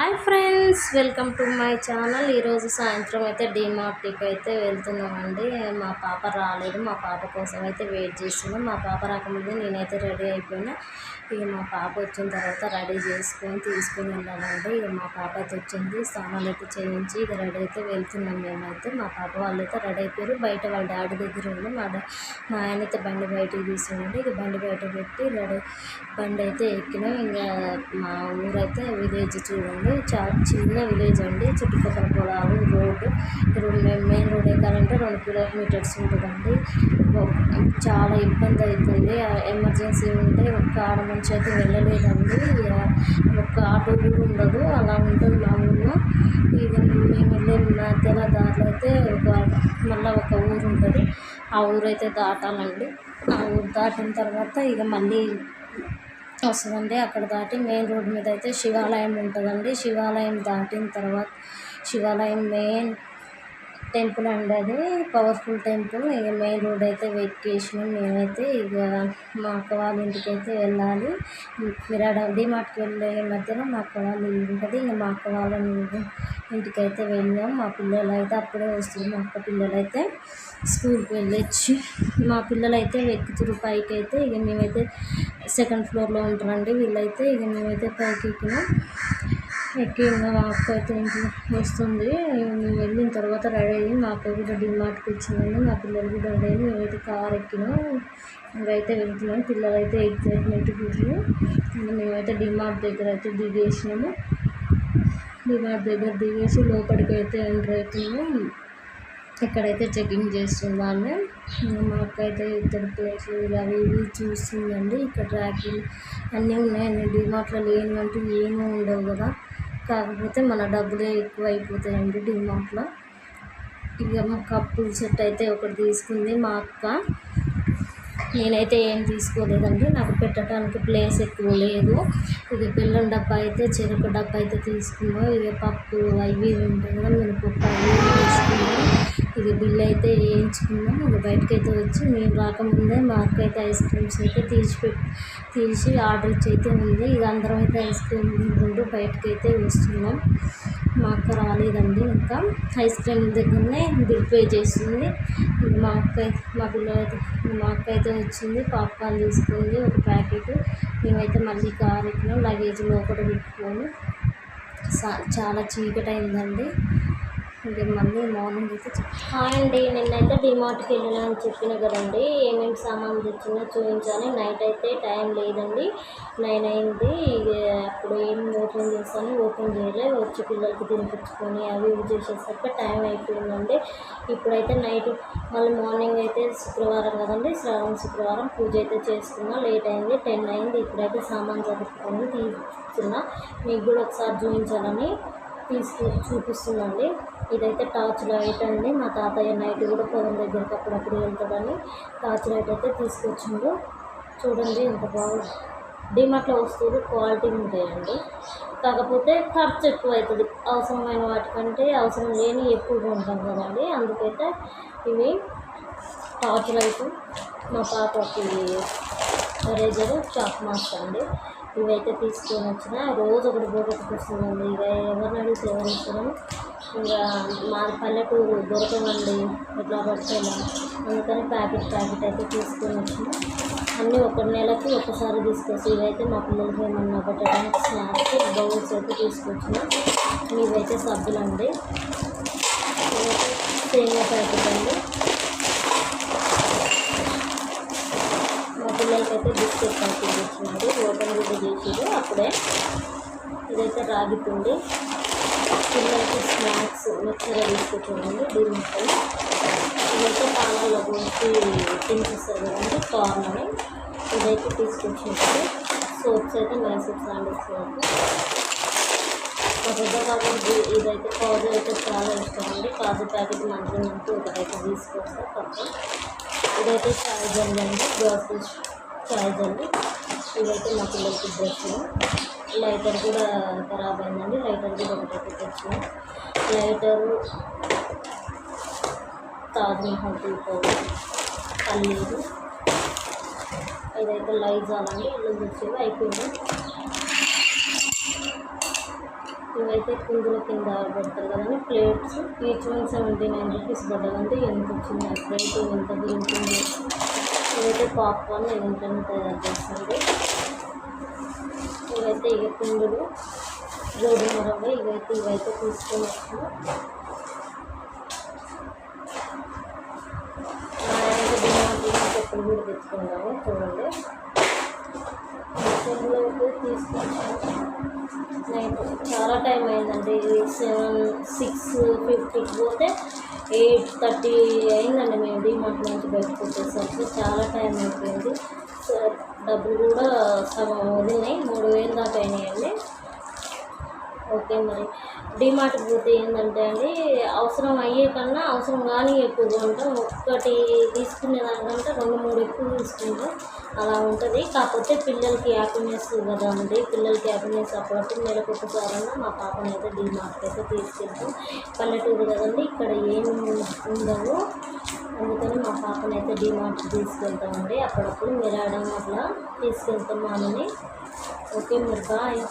Hi friends, welcome to my channel. ఈరోజు సాయంత్రం అయితే డీమార్ట్కి అయితే వెళ్తున్నామండి. మా పాప రాలేదు, మా పాప కోసం అయితే వెయిట్ చేస్తున్నాం. మా పాప రాకముందే నేనైతే రెడీ అయిపోయినా. ఇక మా పాప వచ్చిన తర్వాత రెడీ చేసుకొని తీసుకొని వెళ్ళాలండి. ఇక మా పాప అయితే వచ్చింది, స్నానాలు అయితే చేయించి ఇక రెడీ అయితే వెళ్తున్నాం మేమైతే. మా పాప వాళ్ళు అయితే రెడీ అయిపోయారు. బయట వాళ్ళ డాడీ దగ్గర ఉంది. మా ఆయన అయితే బండి బయటకి తీసుకురండి. ఇక బండి బయట పెట్టి బండి అయితే ఎక్కినాం. ఇంకా మా ఊరైతే విలేజ్ చూడండి, చాలా చిన్న విలేజ్ అండి. చుట్టుపక్కల పొలాలు, రోడ్డు మెయిన్ రోడ్ ఎక్కాలంటే 2 కిలోమీటర్స్ ఉంటుందండి. చాలా ఇబ్బంది అవుతుంది. ఎమర్జెన్సీ ఉంటే ఒక్క ఆడ మనిషి అయితే వెళ్ళలేదండి. ఒక్క ఆటో కూడా ఉండదు, అలా ఉంటుంది మా ఊళ్ళో. ఇక మేము వెళ్ళే మధ్యలో దారిలో అయితే మళ్ళీ ఒక ఊరు ఉంటుంది. ఆ ఊరు అయితే దాటాలండి. ఆ ఊరు దాటిన తర్వాత ఇక మళ్ళీ వస్తుందండి. అక్కడ దాటి మెయిన్ రోడ్డు మీద అయితే శివాలయం ఉంటుందండి. శివాలయం దాటిన తర్వాత శివాలయం మెయిన్ టెంపుల్ అండి, అది పవర్ఫుల్ టెంపుల్. ఇక మెయిన్ రోడ్ అయితే వెకేసినాం మేమైతే. ఇక మా అక్క వాళ్ళ ఇంటికి అయితే వెళ్ళాలి. డీమార్ట్కి వెళ్ళే మధ్యలో మా అక్క వాళ్ళ ఇల్లు ఉంటుంది. ఇంకా మా అక్క వాళ్ళ ఇంటికి అయితే వెళ్ళాం. మా పిల్లలు అయితే అప్పుడే వస్తుంది. మా అక్క పిల్లలు అయితే స్కూల్కి వెళ్ళొచ్చి మా పిల్లలు అయితే ఎక్కుతురు పైకి అయితే. ఇక మేమైతే సెకండ్ ఫ్లోర్లో ఉంటారండి వీళ్ళైతే. ఇక మేమైతే పైకి ఎక్కి మా అక్క అయితే ఇంట్లో వస్తుంది. మేము వెళ్ళిన తర్వాత రెడీ అయ్యి మా అక్క కూడా డీమార్ట్కి వచ్చిందండి. మా పిల్లలు కూడా రెడీ అయ్యి మేమైతే కార్ ఎక్కినాం. ఇంకైతే వెళ్తున్నాం. పిల్లలు అయితే ఎగ్జైట్మెంట్ కూర్చుని మేమైతే డీమార్ట్ దగ్గర అయితే దిగేసినాము. డీమార్ట్ దగ్గర దిగేసి లోపలికి అయితే ఎంటర్ అవుతున్నాం. ఇక్కడైతే చెకింగ్ చేస్తున్నాను. మా అక్క అయితే ఇద్దరు ప్లేట్లు అవి ఇవి చూస్తుందండి. ఇక్కడ ర్యాకులు అన్నీ ఉన్నాయండి. డీమార్ట్లో లేనివంటూ ఏమీ ఉండవు కదా, కాకపోతే మన డబ్బులే ఎక్కువ అయిపోతాయండి డీమార్ట్లో. ఇక కప్పుల సెట్ అయితే ఒకటి తీసుకుంది మా అక్క. నేనైతే ఏం తీసుకోలేదండి, నాకు పెట్టడానికి ప్లేస్ ఎక్కువ లేదు. ఇక బెల్లం డబ్బా అయితే చెరుకు డబ్బా అయితే తీసుకున్నాం. ఇక పప్పు అవి ఉంటాయి కదా, మినపప్పు అవి తీసుకున్నాం. ఇక బిల్లు అయితే వేయించుకున్నాం. ఇక బయటకైతే వచ్చి మేము రాకముందే మా అక్క అయితే ఐస్ క్రీమ్స్ అయితే తీసి ఆర్డర్ ఇచ్చి అయితే ఉంది. ఇక అందరం అయితే ఐస్ క్రీమ్ తింటుంటూ బయటకైతే వస్తున్నాం. మా అక్క రాలేదండి ఇంకా. ఐస్ క్రీమ్ దగ్గరనే బిల్ పే చేస్తుంది. మా అక్క అయితే వచ్చింది, పాప్కార్న్ తీసుకుంది ఒక ప్యాకెట్. మేమైతే మళ్ళీ కార్ ఎక్కినాం. లగేజ్ లోపల పెట్టుకొని చాలా చీకటి అయిందండి. ఇంకా మళ్ళీ మార్నింగ్ అయితే హాయ్ అండి. నిన్నైతే డీమార్ట్కి వెళ్ళినా అని చెప్పిన కదండి, ఏమేమి సామాన్లు తెచ్చినా చూపించాలి. నైట్ అయితే టైం లేదండి, 9 అయింది. ఇక అప్పుడు ఏం ఓపెన్ చేయలే. వచ్చి పిల్లలకి తినిపించుకొని అవి ఇవి చేసేసరికి టైం అయిపోయిందండి. ఇప్పుడైతే నైట్ మళ్ళీ మార్నింగ్ అయితే శుక్రవారం కదండి, శ్రావణ శుక్రవారం పూజ అయితే చేసుకున్నా. లేట్ అయింది, 10 అయింది. ఇప్పుడైతే సామాన్ చదువుకొని తీసుకున్నా. మీకు కూడా ఒకసారి చూపించాలని చూపిస్తుందండి. ఇదైతే టార్చ్ లైట్ అండి. మా తాతయ్య నైట్ కూడా పొలం దగ్గరికి అప్పుడప్పుడు వెళ్తాడని టార్చ్ లైట్ అయితే తీసుకొచ్చిండు. చూడండి ఎంత బాగుంది. డీమార్ట్లో వస్తువులు క్వాలిటీ ఉంటాయండి, కాకపోతే ఖర్చు ఎక్కువ అవుతుంది. అవసరమైన వాటికంటే అవసరం లేని ఎక్కువగా ఉంటాం కదండి. అందుకైతే ఇవి టార్చ్ లైట్, మా పాపకి ఎరేజర్, చాక్ మాస్టర్ అండి. ఇవైతే తీసుకొని వచ్చిన రోజు ఒకటి ఒకటి వస్తుందండి. ఇక ఎవరిని అడిగితే ఎవరు ఇస్తున్నాం. ఇంకా మా పల్లెటూరు దొరకవండి ఎట్లా పడితే, అందుకని ప్యాకెట్ అయితే తీసుకొని వచ్చిన. అన్నీ ఒక నెలకి ఒకసారి తీసుకొచ్చి ఇవైతే మా పిల్లలకి ఏమన్నా పెట్టడానికి స్నాక్స్ బౌల్స్ అయితే తీసుకొచ్చిన. ఇవైతే సబ్బులండి. సేమియా ప్యాకెట్ అండి. పిల్లలకైతే బిస్కెట్ ప్యాకెట్ తెచ్చినది, ఓపెన్ కూడా చేసేది అప్పుడే. ఇదైతే రాగి పిండి. పిల్లలకి స్నాక్స్ మిక్చర్ తీసుకొచ్చామండి డీమార్ట్లో. ఇదైతే పాలల్లో పోసి తినిపిస్తారు కదండి, కార్న్ అని. ఇదైతే తీసుకొచ్చినప్పుడు సోప్స్ అయితే మైసూర్ శాండిల్స్ సోప్. మా పెద్ద కాబట్టి ఇదైతే కాజు అయితే చాలా ఇష్టం అండి. కాజు ప్యాకెట్ మంచి ఒకటైతే తీసుకొస్తా పక్క. ఇదైతే చాయ్ జల్లి అండి, గ్లాసు చాయ్ జల్లి. ఇదైతే మా పిల్లలకి డ్రెస్సులు. లైటర్ కూడా ఖరాబ్ అయిందండి, లైటర్ కూడా ఒకటైతే తెచ్చిన. లైటరు, తాజ్మహల్ టీ పౌడర్, పల్లీలు. ఇదైతే లైజాల్ అండి, ఇల్లు తెచ్చేవి అయిపోయింది. ఇవైతే కుందుల కింద పెడతారు కదండి ప్లేట్స్. ఈచ్ వన్ 79 రూపీస్ పడ్డదండి. ఎంత వచ్చింది ఆ ప్లేట్ ఎంత తిరుగుతుంది. ఇవైతే పాప్కార్న్ నేను ఇంట్లోనే తయారు చేస్తుంది. ఇవైతే ఇక కుందులు గోధుమ రవ్వ ఇవైతే తీసుకొని వచ్చాను. ఎప్పుడు కూడా తెచ్చుకుంటాము చూడండి. ఫోన్లో తీసుకొచ్చాను. నైట్ చాలా టైం అయిందండి. 6:50కి పోతే 8:30 అయిందండి. మేము డిమార్ట్ నుంచి బయటకు వచ్చేసరికి చాలా టైం అయిపోయింది. డబ్బులు కూడా సగం వదిలినాయి. 3,000 దాకా అయినాయండి. ఓకే, మరి డిమార్ట్కి పోతే ఏంటంటే అండి అవసరం అయ్యే కన్నా అవసరం కానీ ఎక్కువ కొంటాం. ఒక్కటి తీసుకునే దానికంటే 2-3 ఎక్కువ తీసుకుంటాం. అలా ఉంటుంది. కాకపోతే పిల్లలకి హ్యాపీనెస్ కదా అండి. పిల్లలకి హ్యాపీనెస్ అప్పుడప్పుడు నెలకు ఒకసారైనా మా పాపని అయితే డిమార్ట్కి అయితే తీసుకెళ్తాం. పల్లెటూరు కదండి, ఇక్కడ ఏమి ఉండవు. అందుకని మా పాపని అయితే డిమార్ట్కి తీసుకెళ్తామండి. అప్పుడప్పుడు మీరు అట్లా తీసుకెళ్తాం మామని. ఓకే, మరి బాయ్.